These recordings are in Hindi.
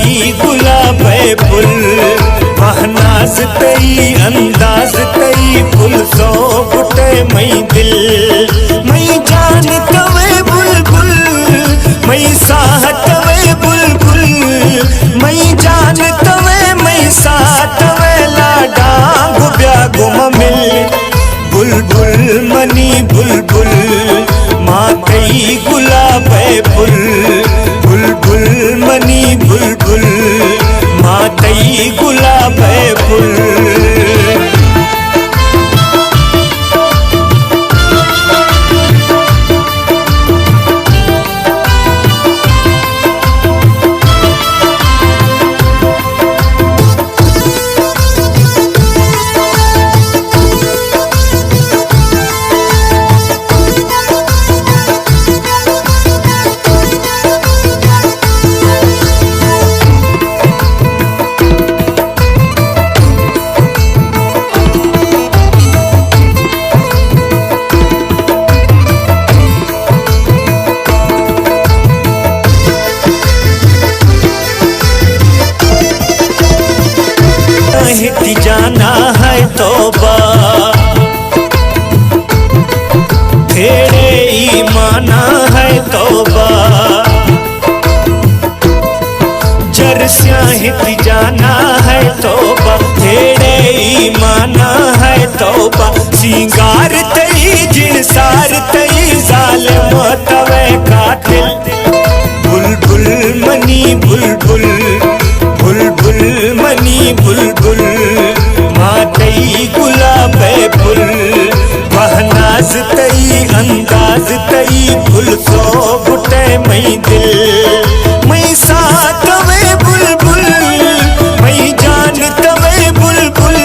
तई गुलाब फुल महनाज तई अंदाज तई फुल सो बुटे मई दिल मई जान तवे बुलबुल मई साह तवे बुलबुल मई जान तवे मई साह तवे लाडा गुब्या गुम मिल बुलबुल मनी बुलबुल माँ तई गुलाब फुल बुलबुल मनी बुलबुल माँ तई गुलाब फुल। जाना है तौबा तेरे ईमाना है तौबा जर स्याहित जाना है तौबा तेरे ईमाना है तौबा सिंगार तई जिनसार तई जालिम तवे कातिल बुलबुल मनी बुलबुल बुलबुल मनी बुलबुल माँ तई गुलाब फुल महनाज तई अंदाज तई फुल सो बुटे मई दिल मई साह तवे बुलबुल मई जान तवे बुलबुल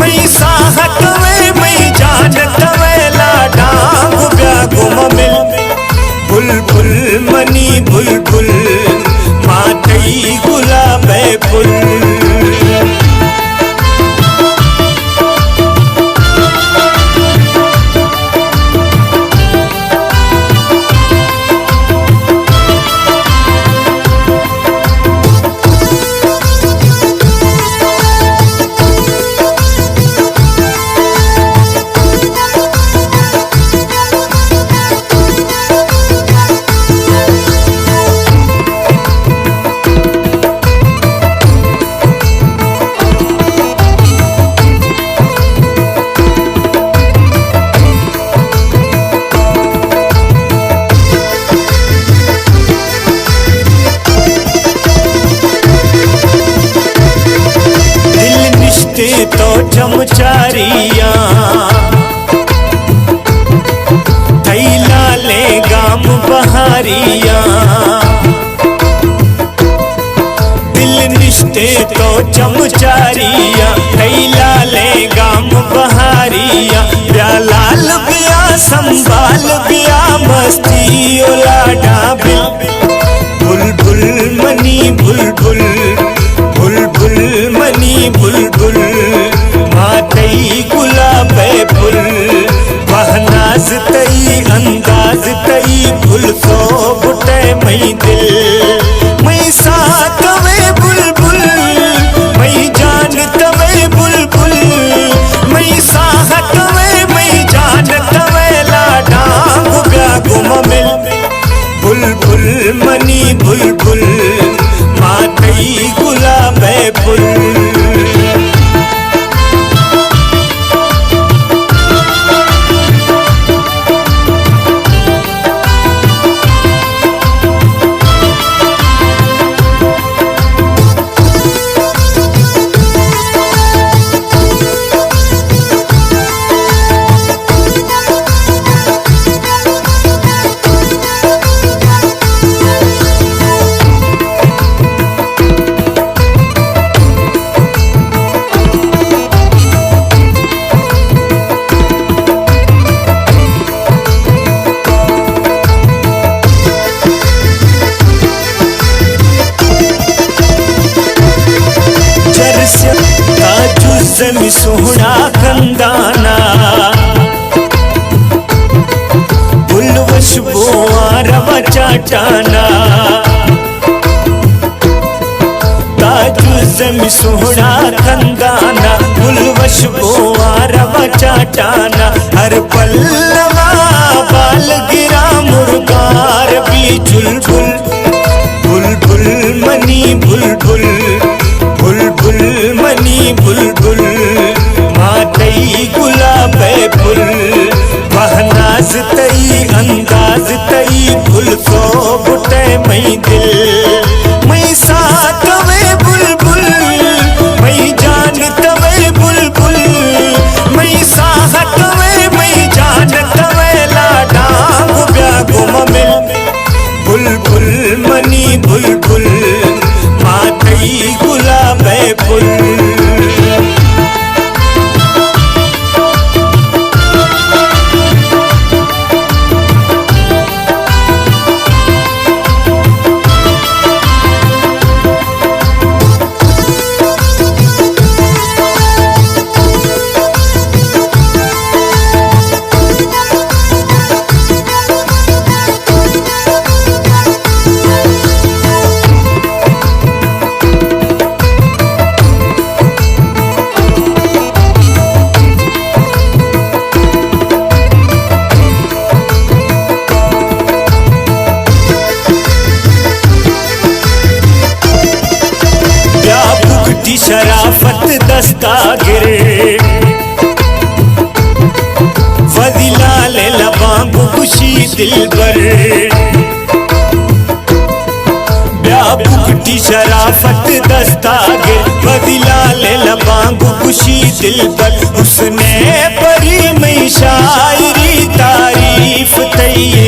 मई साह तवे मई जान तवे लाडा गुब्या गुम मिल बुलबुल मनी बुलबुल माँ तई गुलाब फुल। तो चमचारिया थैला ले गाम बहारिया दिल निश्ते तो चमचारिया थैला ले गाम बहारिया ब्या लाल ब्या संभाल ब्या मस्ती ओलाडा बिल बुलबुल मनी बुलबुल बुलबुल मनी बुलबुल माँ तई गुलाब फुल महनाज तई अंदाज तई फुल सो बुटे मई दिल मई साह तवे बुलबुल मई जान तवे बुलबुल मई साह तवे मई जान तवे लाडा गुब्या गुम मिल बुलबुल मनी बुलबुल माँ तई गुलाब फुल। जमी सोहना खंदाना बुलवश बोआ रवा चाटाना में सोहना खंदाना गुलवश बोआरवा चाटाना हर पल्लवा बाल गिरा मुर्गार भी चुलबुल बुलबुल मनी बुलबुल बुलबुल मनी बुलबुल मातई गुलाब फुल बहनाज तई अंदाज तई फुल सो बुटे मई दिल मई साथ वे बुलबुल मई जान तवे बुलबुल मई साहत वे मई जान तवे लाडांग ब्यागुम मिल बुलबुल मनी बुलबुल मातई गुलाब फुल। शराफत दस्तागिर फजीला ले लबांग खुशी दिलबर ब्याबुकटी शराफत दस्तागिर फजीला ले लबांग खुशी दिलबर उसने परी में शायरी तारीफ तई